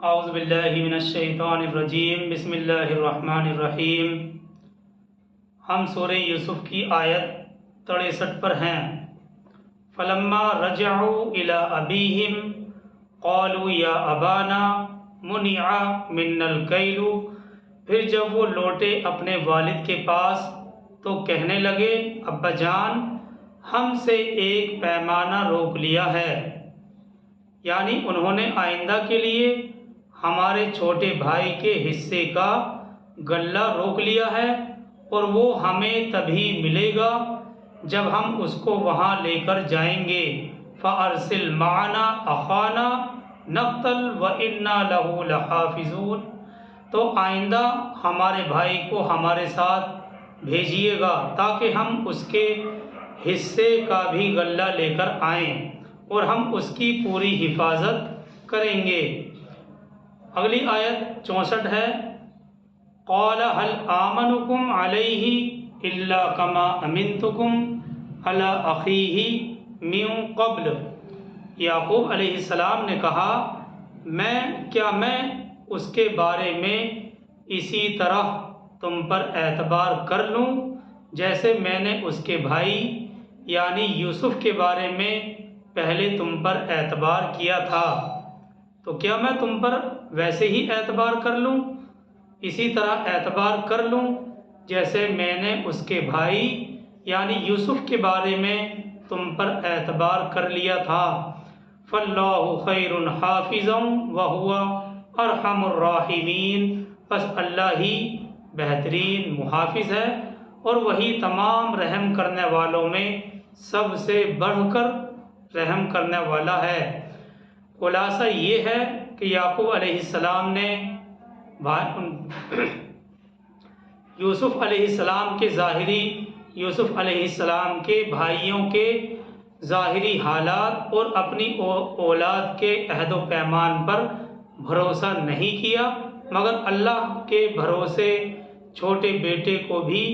اعوذ باللہ من الشیطان الرجیم بسم اللہ الرحمن الرحیم۔ ہم سورہ یوسف کی آیت 63 پر ہیں۔ فلما رجعوا الى ابیہم قالوا یا ابانا منع منا الکیل، پھر جب وہ لوٹے اپنے والد کے پاس تو کہنے لگے ابا جان ہم سے ایک پیمانہ روک لیا ہے، یعنی انہوں نے آئندہ کے لیے ہمارے چھوٹے بھائی کے حصے کا غلہ روک لیا ہے، اور وہ ہمیں تبھی ملے گا جب ہم اس کو وہاں لے کر جائیں گے۔ فَأَرْسِلْ مَعَنَا أَخَانَا نَقْتَلْ وَإِنَّا لَهُ لَحَافِظُونَ، تو آئندہ ہمارے بھائی کو ہمارے ساتھ بھیجیے گا تاکہ ہم اس کے حصے کا بھی غلہ لے کر آئیں اور ہم اس کی پوری حفاظت کریں گے۔ اگلی آیت 64 ہے۔ قَالَ هَلْ آمَنُكُمْ عَلَيْهِ إِلَّا كَمَا أَمِنْتُكُمْ عَلَىٰ أَخِيهِ مِنْ قَبْلُ، یعقوب علیہ السلام نے کہا میں اس کے بارے میں اسی طرح تم پر اعتبار کر لوں جیسے میں نے اس کے بھائی یعنی یوسف کے بارے میں پہلے تم پر اعتبار کیا تھا، تو کیا میں تم پر ویسے ہی اعتبار کر لوں، اسی طرح اعتبار کر لوں جیسے میں نے اس کے بھائی یعنی یوسف کے بارے میں تم پر اعتبار کر لیا تھا۔ فَاللَّهُ خَيْرٌ حَافِظًا وَهُوَ أَرْحَمُ الرَّاحِمِينَ، بس اللہ ہی بہترین محافظ ہے اور وہی تمام رحم کرنے والوں میں سب سے بڑھ کر رحم کرنے والا ہے۔ خلاصہ یہ ہے کہ یعقوب علیہ السلام نے یوسف علیہ السلام کے بھائیوں کے ظاہری حالات اور اپنی اولاد کے عہد و پیمان پر بھروسہ نہیں کیا، مگر اللہ کے بھروسے چھوٹے بیٹے کو بھی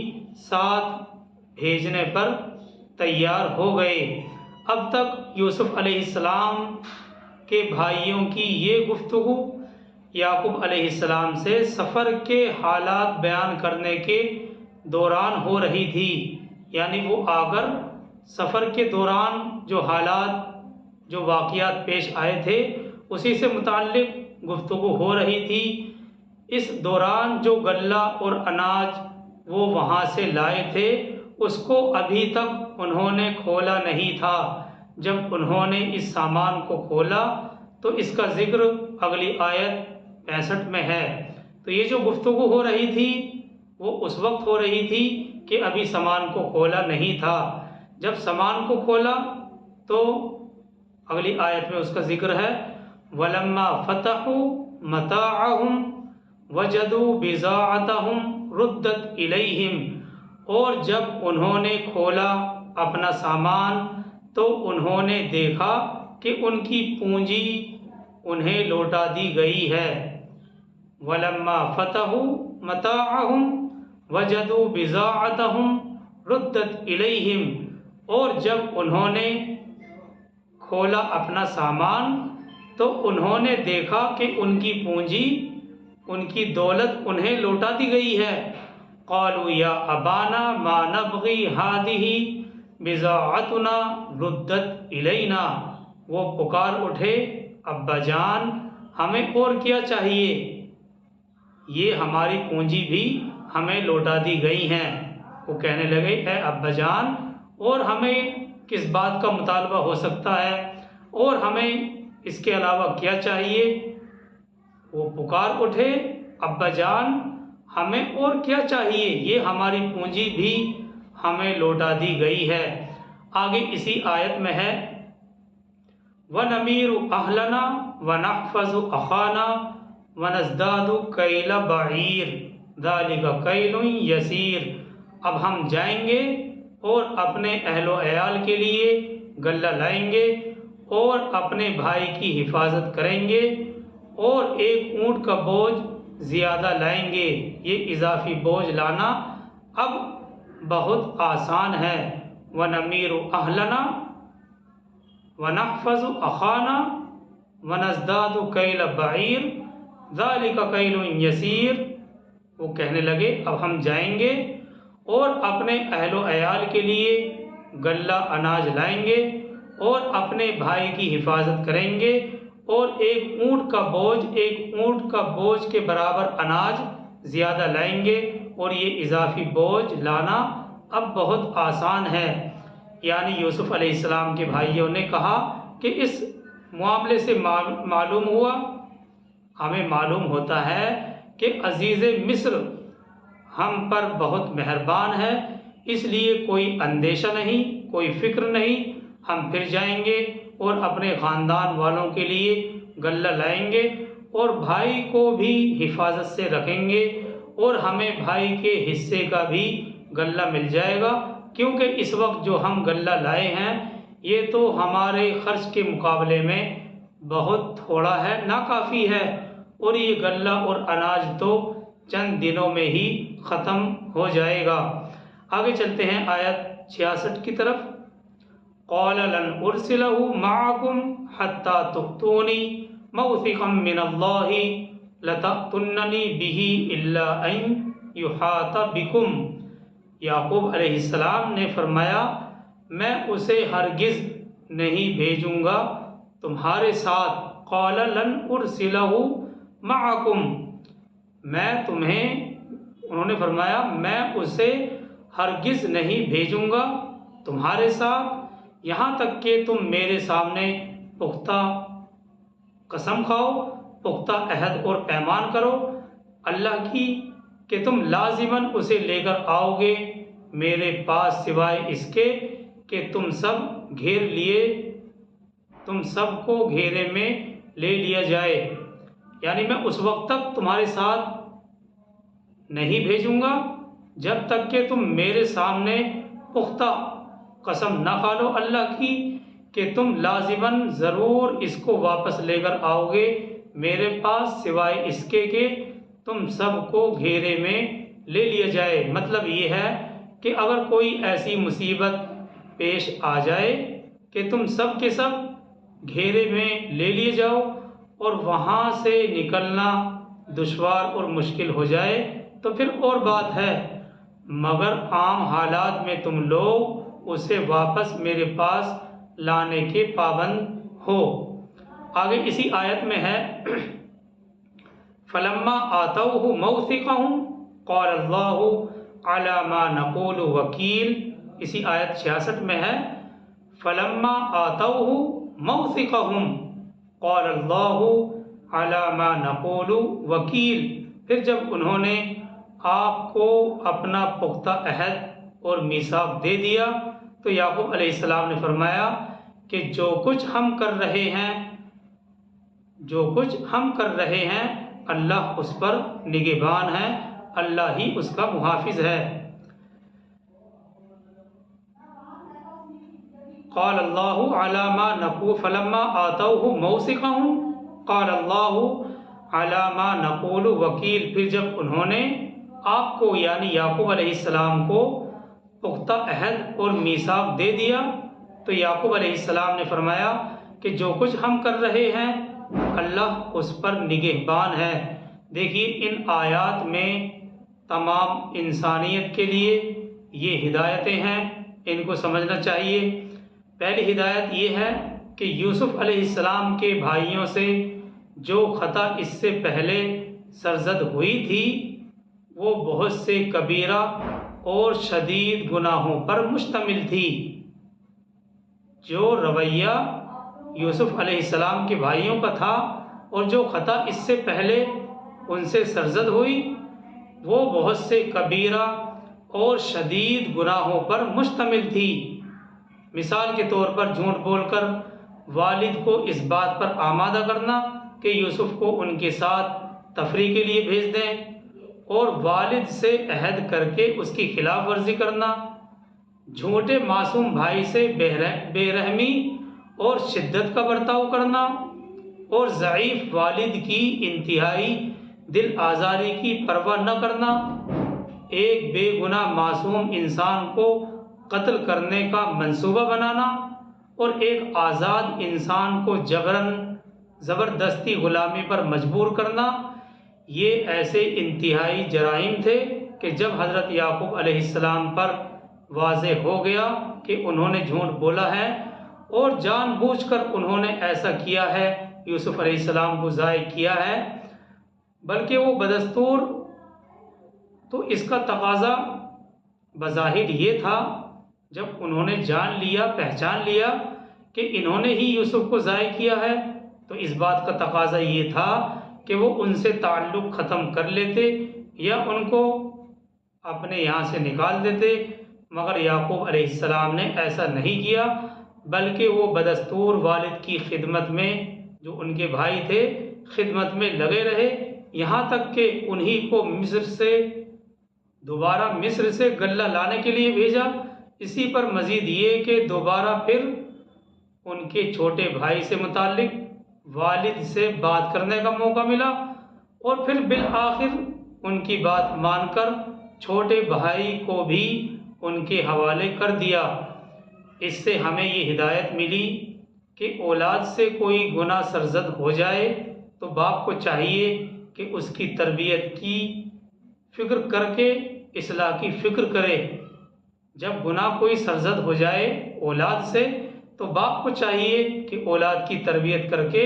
ساتھ بھیجنے پر تیار ہو گئے۔ اب تک یوسف علیہ السلام کے بھائیوں کی یہ گفتگو یعقوب علیہ السلام سے سفر کے حالات بیان کرنے کے دوران ہو رہی تھی، یعنی وہ آ کر سفر کے دوران جو حالات جو واقعات پیش آئے تھے اسی سے متعلق گفتگو ہو رہی تھی۔ اس دوران جو غلہ اور اناج وہ وہاں سے لائے تھے اس کو ابھی تک انہوں نے کھولا نہیں تھا۔ جب انہوں نے اس سامان کو کھولا تو اس کا ذکر اگلی آیت 65 میں ہے۔ تو یہ جو گفتگو ہو رہی تھی وہ اس وقت ہو رہی تھی کہ ابھی سامان کو کھولا نہیں تھا۔ جب سامان کو کھولا تو اگلی آیت میں اس کا ذکر ہے وَلَمَّا فَتَحُوا مَتَاعَهُمْ وَجَدُوا بِضَاعَتَهُمْ رُدَّتْ إِلَيْهِمْ، اور جب انہوں نے کھولا اپنا سامان تو انہوں نے دیکھا کہ ان کی پونجی انہیں لوٹا دی گئی ہے۔ وَلَمَّا فَتَحُوا مَتَاعَهُمْ وَجَدُوا بِضَاعَتَهُمْ رُدَّتْ إِلَيْهِمْ، اور جب انہوں نے کھولا اپنا سامان تو انہوں نے دیکھا کہ ان کی پونجی ان کی دولت انہیں لوٹا دی گئی ہے۔ قَالُوا يَا أَبَانَا مَا نَبْغِي هَٰذِهِ بِضَاعَتُنَا رُدَّتْ إِلَيْنَا، وہ پکار اٹھے ابا جان ہمیں اور کیا چاہیے، یہ ہماری پونجی بھی ہمیں لوٹا دی گئی ہیں۔ وہ کہنے لگے اے ابا جان اور ہمیں کس بات کا مطالبہ ہو سکتا ہے اور ہمیں اس کے علاوہ کیا چاہیے۔ وہ پکار اٹھے ابا جان ہمیں اور کیا چاہیے، یہ ہماری پونجی بھی ہمیں لوٹا دی گئی ہے۔ آگے اسی آیت میں ہے وَنَمِيرُ أَهْلَنَا وَنَحْفَظُ أَخَانَا وَنَزْدَادُ كَيْلَ بَعِيرٍ ذَلِكَ كَيْلٌ يَسِيرٌ، اب ہم جائیں گے اور اپنے اہل و عیال کے لیے غلہ لائیں گے اور اپنے بھائی کی حفاظت کریں گے اور ایک اونٹ کا بوجھ زیادہ لائیں گے۔ یہ اضافی بوجھ لانا اب بہت آسان ہے۔ وَنَمِيرُ أَهْلَنَا وَنَحْفَظُ أَخَانَا وَنَزْدَادُ كَيْلَ بَعِيرٍ ذالک کیل یسیر، وہ کہنے لگے اب ہم جائیں گے اور اپنے اہل و عیال کے لیے غلہ اناج لائیں گے اور اپنے بھائی کی حفاظت کریں گے، اور ایک اونٹ کا بوجھ کے برابر اناج زیادہ لائیں گے، اور یہ اضافی بوجھ لانا اب بہت آسان ہے۔ یعنی یوسف علیہ السلام کے بھائیوں نے کہا کہ اس معاملے سے معلوم ہوا، ہمیں معلوم ہوتا ہے کہ عزیز مصر ہم پر بہت مہربان ہے، اس لیے کوئی اندیشہ نہیں، کوئی فکر نہیں، ہم پھر جائیں گے اور اپنے خاندان والوں کے لیے غلہ لائیں گے اور بھائی کو بھی حفاظت سے رکھیں گے، اور ہمیں بھائی کے حصے کا بھی غلہ مل جائے گا، کیونکہ اس وقت جو ہم غلہ لائے ہیں یہ تو ہمارے خرچ کے مقابلے میں بہت تھوڑا ہے، ناکافی ہے، اور یہ غلہ اور اناج تو چند دنوں میں ہی ختم ہو جائے گا۔ آگے چلتے ہیں آیت 66 کی طرف۔ قال لن ارسلہ معکم حتی تؤتونی موثقا من اللہ لتأتوننی بہ الا ان یحاط بکم۔ یعقوب علیہ السلام نے فرمایا میں اسے ہرگز نہیں بھیجوں گا تمہارے ساتھ۔ قال لن ارسلہ معکم، انہوں نے فرمایا میں اسے ہرگز نہیں بھیجوں گا تمہارے ساتھ، یہاں تک کہ تم میرے سامنے پختہ قسم کھاؤ، پختہ عہد اور پیمان کرو اللہ کی کہ تم لازماً اسے لے کر آؤ گے میرے پاس، سوائے اس کے کہ تم سب کو گھیرے میں لے لیا جائے۔ یعنی میں اس وقت تک تمہارے ساتھ نہیں بھیجوں گا جب تک کہ تم میرے سامنے پختہ قسم نہ کھا لو اللہ کی کہ تم لازماً ضرور اس کو واپس لے کر آؤ گے میرے پاس، سوائے اس کے کہ تم سب کو گھیرے میں لے لیا جائے۔ مطلب یہ ہے کہ اگر کوئی ایسی مصیبت پیش آ جائے کہ تم سب کے سب گھیرے میں لے لیے جاؤ اور وہاں سے نکلنا دشوار اور مشکل ہو جائے تو پھر اور بات ہے، مگر عام حالات میں تم لوگ اسے واپس میرے پاس لانے کے پابند ہو۔ آگے اسی آیت میں ہے فَلَمَّا آتَوْهُ مَوْثِقَهُمْ قَالَ اللَّهُ عَلَى مَا نَقُولُ وَكِيلٌ۔ اسی آیت 66 میں ہے فَلَمَّا آتَوْهُ مَوْثِقَهُمْ قَالَ اللَّهُ عَلَى مَا نَقُولُ وَكِيلٌ۔ پھر جب انہوں نے آپ کو اپنا پختہ عہد اور میثاق دے دیا تو یعقوب علیہ السلام نے فرمایا کہ جو کچھ ہم کر رہے ہیں اللہ اس پر نگہبان ہے، اللہ ہی اس کا محافظ ہے۔ قال اللہ علی ما نقول فلما آتوہ موثقہم قال اللہ علی ما نقول وکیل۔ پھر جب انہوں نے آپ کو یعنی یعقوب علیہ السلام کو پختہ عہد اور میثاق دے دیا تو یعقوب علیہ السلام نے فرمایا کہ جو کچھ ہم کر رہے ہیں اللہ اس پر نگہبان ہے۔ دیکھیے ان آیات میں تمام انسانیت کے لیے یہ ہدایتیں ہیں، ان کو سمجھنا چاہیے۔ پہلی ہدایت یہ ہے کہ یوسف علیہ السلام کے بھائیوں سے جو خطا اس سے پہلے سرزد ہوئی تھی وہ بہت سے کبیرہ اور شدید گناہوں پر مشتمل تھی۔ جو رویہ یوسف علیہ السلام کے بھائیوں کا تھا اور جو خطا اس سے پہلے ان سے سرزد ہوئی وہ بہت سے کبیرہ اور شدید گناہوں پر مشتمل تھی۔ مثال کے طور پر جھوٹ بول کر والد کو اس بات پر آمادہ کرنا کہ یوسف کو ان کے ساتھ تفریح کے لیے بھیج دیں، اور والد سے عہد کر کے اس کی خلاف ورزی کرنا، جھوٹے معصوم بھائی سے بے رحمی اور شدت کا برتاؤ کرنا، اور ضعیف والد کی انتہائی دل آزاری کی پرواہ نہ کرنا، ایک بے گناہ معصوم انسان کو قتل کرنے کا منصوبہ بنانا، اور ایک آزاد انسان کو زبردستی غلامی پر مجبور کرنا، یہ ایسے انتہائی جرائم تھے کہ جب حضرت یعقوب علیہ السلام پر واضح ہو گیا کہ انہوں نے جھوٹ بولا ہے اور جان بوجھ کر انہوں نے ایسا کیا ہے، یوسف علیہ السلام کو ضائع کیا ہے، بلکہ وہ بدستور، تو اس کا تقاضا بظاہر یہ تھا، جب انہوں نے جان لیا، پہچان لیا کہ انہوں نے ہی یوسف کو ضائع کیا ہے، تو اس بات کا تقاضا یہ تھا کہ وہ ان سے تعلق ختم کر لیتے یا ان کو اپنے یہاں سے نکال دیتے، مگر یعقوب علیہ السلام نے ایسا نہیں کیا، بلکہ وہ بدستور والد کی خدمت میں، جو ان کے بھائی تھے، خدمت میں لگے رہے، یہاں تک کہ انہی کو دوبارہ مصر سے غلہ لانے کے لیے بھیجا۔ اسی پر مزید یہ کہ دوبارہ پھر ان کے چھوٹے بھائی سے متعلق والد سے بات کرنے کا موقع ملا، اور پھر بالآخر ان کی بات مان کر چھوٹے بھائی کو بھی ان کے حوالے کر دیا۔ اس سے ہمیں یہ ہدایت ملی کہ اولاد سے کوئی گناہ سرزد ہو جائے تو باپ کو چاہیے کہ اس کی تربیت کی فکر کر کے اصلاح کی فکر کرے۔ جب گناہ کوئی سرزد ہو جائے اولاد سے تو باپ کو چاہیے کہ اولاد کی تربیت کر کے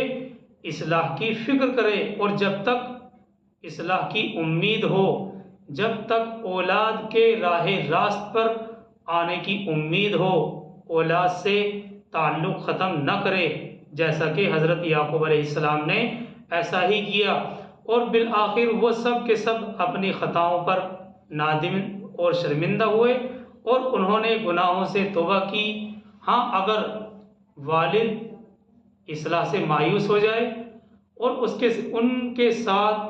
اصلاح کی فکر کرے، اور جب تک اصلاح کی امید ہو، جب تک اولاد کے راہ راست پر آنے کی امید ہو، اولاد سے تعلق ختم نہ کرے، جیسا کہ حضرت یعقوب علیہ السلام نے ایسا ہی کیا، اور بالآخر وہ سب کے سب اپنی خطاؤں پر نادم اور شرمندہ ہوئے اور انہوں نے گناہوں سے توبہ کی۔ ہاں، اگر والد اصلاح سے مایوس ہو جائے اور ان کے ساتھ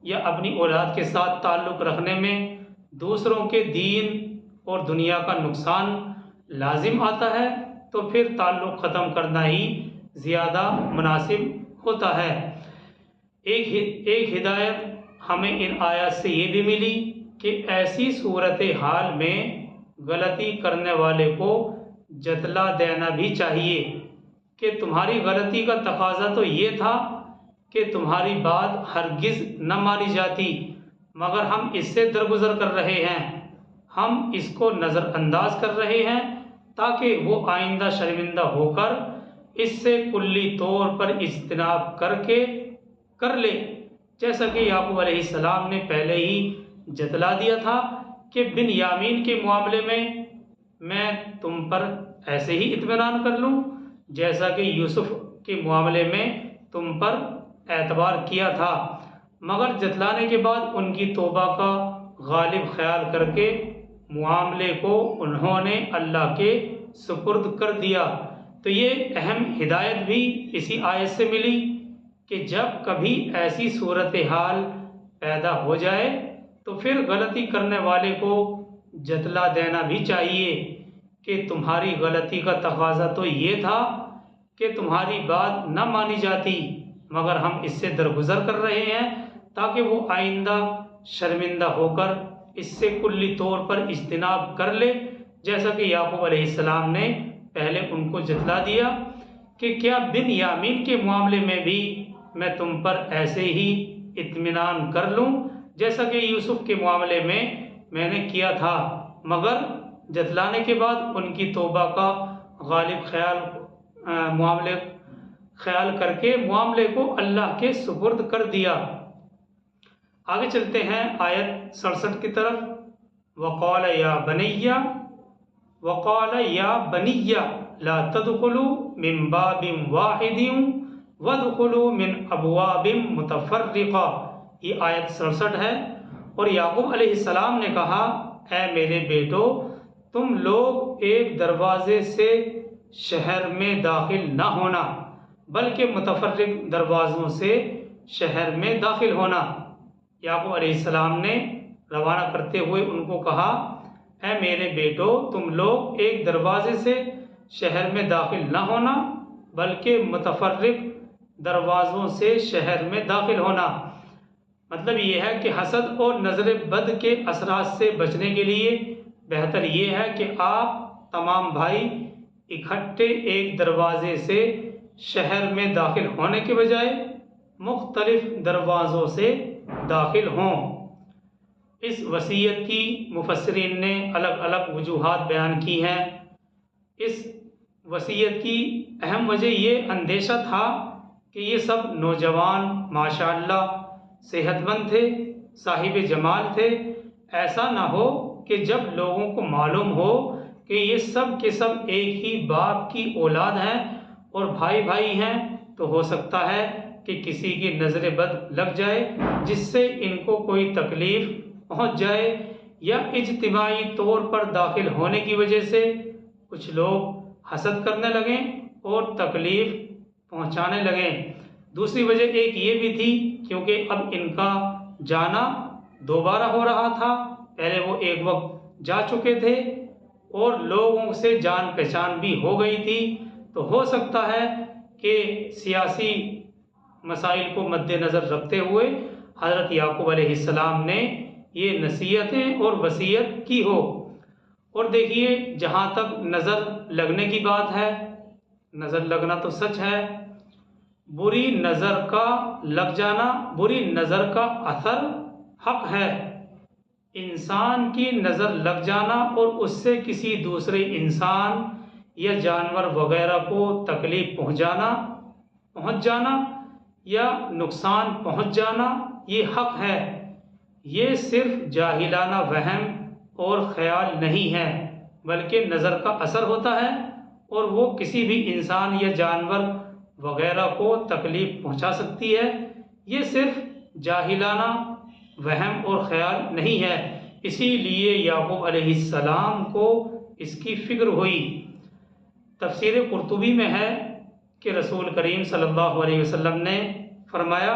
یا اپنی اولاد کے ساتھ تعلق رکھنے میں دوسروں کے دین اور دنیا کا نقصان لازم آتا ہے، تو پھر تعلق ختم کرنا ہی زیادہ مناسب ہوتا ہے۔ ایک ہدایت ہمیں ان آیات سے یہ بھی ملی کہ ایسی صورتحال میں غلطی کرنے والے کو جتلا دینا بھی چاہیے کہ تمہاری غلطی کا تقاضا تو یہ تھا کہ تمہاری بات ہرگز نہ مانی جاتی، مگر ہم اس سے درگزر کر رہے ہیں، ہم اس کو نظر انداز کر رہے ہیں تاکہ وہ آئندہ شرمندہ ہو کر اس سے کلی طور پر اجتناب کر لے، جیسا کہ یعقوب علیہ السلام نے پہلے ہی جتلا دیا تھا کہ بن یامین کے معاملے میں تم پر ایسے ہی اطمینان کر لوں جیسا کہ یوسف کے معاملے میں تم پر اعتبار کیا تھا، مگر جتلانے کے بعد ان کی توبہ کا غالب خیال کر کے معاملے کو انہوں نے اللہ کے سپرد کر دیا۔ تو یہ اہم ہدایت بھی اسی آیت سے ملی کہ جب کبھی ایسی صورتحال پیدا ہو جائے تو پھر غلطی کرنے والے کو جتلا دینا بھی چاہیے کہ تمہاری غلطی کا تقاضا تو یہ تھا کہ تمہاری بات نہ مانی جاتی، مگر ہم اس سے درگزر کر رہے ہیں تاکہ وہ آئندہ شرمندہ ہو کر اس سے کلی طور پر اجتناب کر لے، جیسا کہ یعقوب علیہ السلام نے پہلے ان کو جتلا دیا کہ کیا بن یامین کے معاملے میں بھی میں تم پر ایسے ہی اطمینان کر لوں جیسا کہ یوسف کے معاملے میں نے کیا تھا، مگر جتلانے کے بعد ان کی توبہ کا غالب خیال کر کے معاملے کو اللہ کے سپرد کر دیا۔ آگے چلتے ہیں آیت 67 کی طرف۔ وقال یا بنی لا تدخلوا من باب واحد وادخلوا من ابواب متفرقہ، یہ آیت 67 ہے۔ اور یعقوب علیہ السلام نے کہا، اے میرے بیٹو، تم لوگ ایک دروازے سے شہر میں داخل نہ ہونا بلکہ متفرق دروازوں سے شہر میں داخل ہونا۔ یعقوب علیہ السلام نے روانہ کرتے ہوئے ان کو کہا، اے میرے بیٹو، تم لوگ ایک دروازے سے شہر میں داخل نہ ہونا بلکہ متفرق دروازوں سے شہر میں داخل ہونا۔ مطلب یہ ہے کہ حسد اور نظر بد کے اثرات سے بچنے کے لیے بہتر یہ ہے کہ آپ تمام بھائی اکٹھے ایک دروازے سے شہر میں داخل ہونے کے بجائے مختلف دروازوں سے داخل ہوں۔ اس وصیت کی مفسرین نے الگ الگ وجوہات بیان کی ہیں۔ اس وصیت کی اہم وجہ یہ اندیشہ تھا کہ یہ سب نوجوان ماشاءاللہ صحت مند تھے، صاحب جمال تھے۔ ایسا نہ ہو کہ جب لوگوں کو معلوم ہو کہ یہ سب کے سب ایک ہی باپ کی اولاد ہیں اور بھائی بھائی ہیں، تو ہو سکتا ہے کہ کسی کی نظر بد لگ جائے جس سے ان کو کوئی تکلیف پہنچ جائے، یا اجتماعی طور پر داخل ہونے کی وجہ سے کچھ لوگ حسد کرنے لگیں اور تکلیف پہنچانے لگیں۔ دوسری وجہ ایک یہ بھی تھی کیونکہ اب ان کا جانا دوبارہ ہو رہا تھا، پہلے وہ ایک وقت جا چکے تھے اور لوگوں سے جان پہچان بھی ہو گئی تھی، تو ہو سکتا ہے کہ سیاسی مسائل کو مد نظر رکھتے ہوئے حضرت یعقوب علیہ السلام نے یہ نصیحتیں اور وصیت کی ہو۔ اور دیکھیے، جہاں تک نظر لگنے کی بات ہے، نظر لگنا تو سچ ہے، بری نظر کا لگ جانا، بری نظر کا اثر حق ہے۔ انسان کی نظر لگ جانا اور اس سے کسی دوسرے انسان یا جانور وغیرہ کو تکلیف پہنچ جانا یا نقصان پہنچ جانا، یہ حق ہے۔ یہ صرف جاہلانہ وہم اور خیال نہیں ہے، بلکہ نظر کا اثر ہوتا ہے اور وہ کسی بھی انسان یا جانور وغیرہ کو تکلیف پہنچا سکتی ہے۔ یہ صرف جاہلانہ وہم اور خیال نہیں ہے، اسی لیے یعقوب علیہ السلام کو اس کی فکر ہوئی۔ تفسیر قرطبی میں ہے کہ رسول کریم صلی اللہ علیہ وسلم نے فرمایا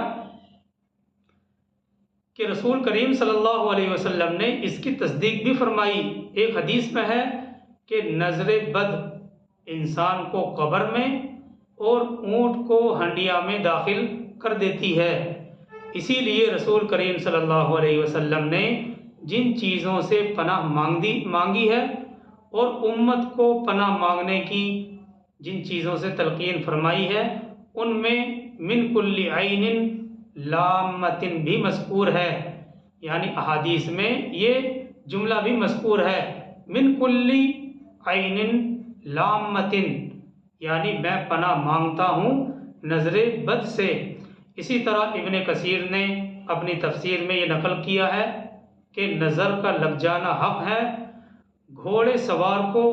کہ رسول کریم صلی اللہ علیہ وسلم نے اس کی تصدیق بھی فرمائی۔ ایک حدیث میں ہے کہ نظر بد انسان کو قبر میں اور اونٹ کو ہنڈیا میں داخل کر دیتی ہے۔ اسی لیے رسول کریم صلی اللہ علیہ وسلم نے جن چیزوں سے پناہ مانگی ہے اور امت کو پناہ مانگنے کی جن چیزوں سے تلقین فرمائی ہے، ان میں من کل عین لامۃ بھی مذکور ہے، یعنی احادیث میں یہ جملہ بھی مذکور ہے، من کل عین لامۃ، یعنی میں پناہ مانگتا ہوں نظر بد سے۔ اسی طرح ابن کثیر نے اپنی تفسیر میں یہ نقل کیا ہے کہ نظر کا لگ جانا حق ہے، گھوڑے سوار کو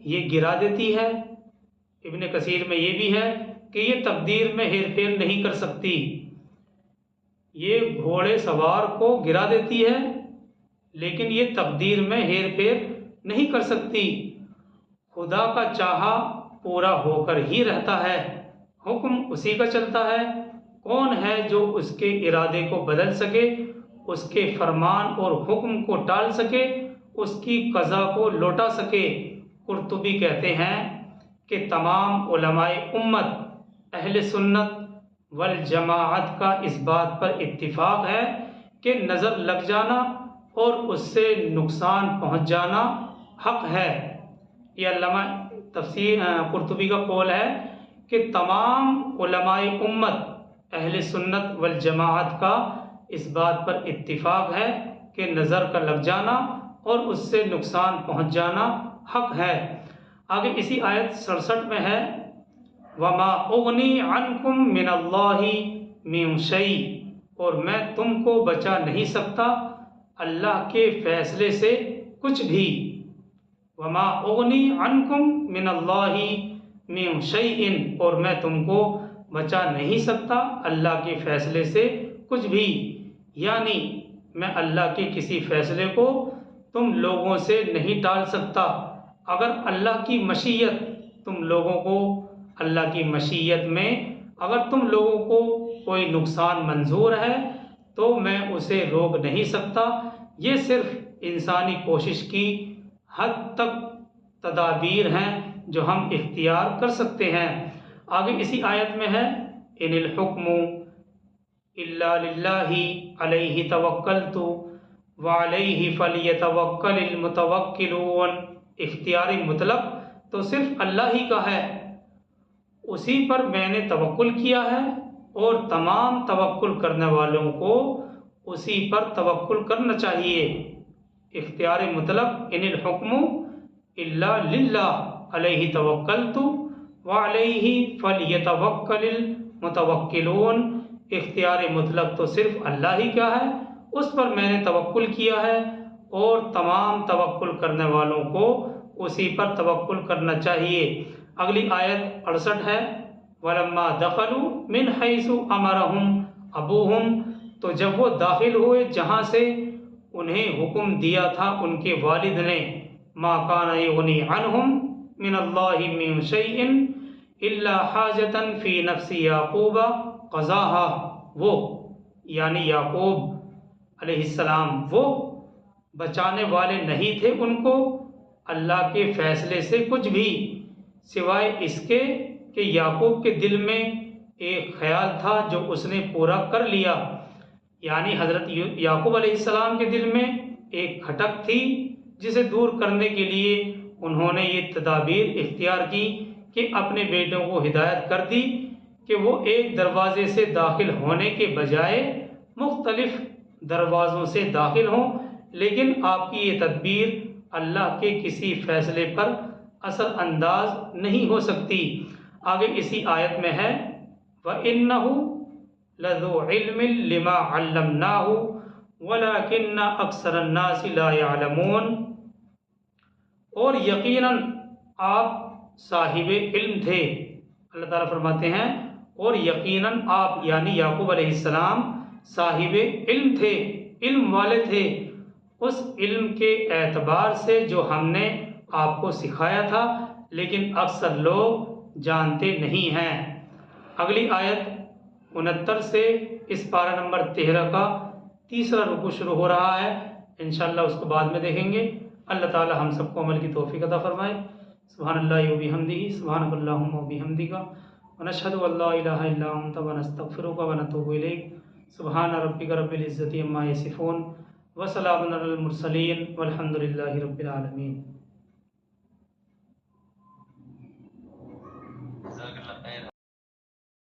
یہ گرا دیتی ہے۔ ابن کثیر میں یہ بھی ہے کہ یہ تقدیر میں ہیر پھیر نہیں کر سکتی، یہ گھوڑے سوار کو گرا دیتی ہے لیکن یہ تقدیر میں ہیر پھیر نہیں کر سکتی۔ خدا کا چاہا پورا ہو کر ہی رہتا ہے، حکم اسی کا چلتا ہے۔ کون ہے جو اس کے ارادے کو بدل سکے، اس کے فرمان اور حکم کو ٹال سکے، اس کی قضا کو لوٹا سکے؟ قرطبی کہتے ہیں کہ تمام علماء امت اہل سنت والجماعت کا اس بات پر اتفاق ہے کہ نظر لگ جانا اور اس سے نقصان پہنچ جانا حق ہے۔ یہ علامہ تفسیر قرطبی کا قول ہے کہ تمام علماء امت اہل سنت والجماعت کا اس بات پر اتفاق ہے کہ نظر کا لگ جانا اور اس سے نقصان پہنچ جانا حق ہے۔ آگے اسی آیت 67 میں ہے وَمَا أُغْنِي عَنْكُمْ مِنَ اللَّهِ مِنْ شَيْءٍ، اور میں تم کو بچا نہیں سکتا اللہ کے فیصلے سے کچھ بھی۔ وَمَا أُغْنِي عَنْكُمْ مِنَ اللَّهِ مِنْ شَيْءٍ، اور میں تم کو بچا نہیں سکتا اللہ کے فیصلے سے کچھ بھی، یعنی میں اللہ کے کسی فیصلے کو تم لوگوں سے نہیں ٹال سکتا۔ اگر اللہ کی مشیت تم لوگوں کو اللہ کی مشیت میں اگر تم لوگوں کو کوئی نقصان منظور ہے تو میں اسے روک نہیں سکتا۔ یہ صرف انسانی کوشش کی حد تک تدابیر ہیں جو ہم اختیار کر سکتے ہیں۔ آگے اسی آیت میں ہے ان الحکم الا للہ علیہ توکلت وعلیہ فلیتوکل المتوکلون، اختیاری مطلق تو صرف اللہ ہی کا ہے، اسی پر میں نے توکل کیا ہے اور تمام توکل کرنے والوں کو اسی پر توکل کرنا چاہیے۔ اختیار مطلق ان الحکم الا للہ علیہ توکلت وعلیہ فلیتوکل المتوکلون۔ اختیار مطلق تو صرف اللہ ہی کا ہے، اس پر میں نے توکل کیا ہے، اور تمام توکل کرنے والوں کو اسی پر توکل کرنا چاہیے۔ اگلی آیت 68 ہے، وَلَمَّا دَخَلُوا مِنْ حَيْثُ أَمَرَهُمْ أَبُوهُمْ، تو جب وہ داخل ہوئے جہاں سے انہیں حکم دیا تھا ان کے والد نے، مَا كَانَ يُغْنِي عَنْهُمْ مِنَ اللَّهِ مِنْ شَيْءٍ إِلَّا حَاجَةً فِي نَفْسِ يَعْقُوبَ قَضَاهَا، وہ یعنی یعقوب علیہ السلام وہ بچانے والے نہیں تھے ان کو اللہ کے فیصلے سے کچھ بھی، سوائے اس کے کہ یعقوب کے دل میں ایک خیال تھا جو اس نے پورا کر لیا۔ یعنی حضرت یعقوب علیہ السلام کے دل میں ایک کھٹک تھی جسے دور کرنے کے لیے انہوں نے یہ تدابیر اختیار کی کہ اپنے بیٹوں کو ہدایت کر دی کہ وہ ایک دروازے سے داخل ہونے کے بجائے مختلف دروازوں سے داخل ہوں، لیکن آپ کی یہ تدبیر اللہ کے کسی فیصلے پر اثر انداز نہیں ہو سکتی۔ آگے اسی آیت میں ہے وَإِنَّهُ لَذُو عِلْمٍ لِمَا عَلَّمْنَاهُ وَلَكِنَّ أَكْثَرَ النَّاسِ لَا يَعْلَمُونَ، اور یقیناً آپ صاحب علم تھے۔ اللہ تعالیٰ فرماتے ہیں اور یقیناً آپ یعنی یعقوب علیہ السلام صاحب علم تھے، علم والے تھے، اس علم کے اعتبار سے جو ہم نے آپ کو سکھایا تھا، لیکن اکثر لوگ جانتے نہیں ہیں۔ اگلی آیت 69 سے اس پارہ نمبر 13 کا تیسرا رکوع شروع ہو رہا ہے، انشاءاللہ اس کو بعد میں دیکھیں گے۔ اللہ تعالی ہم سب کو عمل کی توفیق عطا فرمائے۔ سبحان اللہ و بحمدہ، سبحانک اللہم و بحمدک، ونشہد ان لا الہ الا انت ونستغفرک ونتوب الیک۔ سبحان ربک رب العزۃ عما یصفون، وسلام علی المرسلین، والحمد للہ رب العالمین۔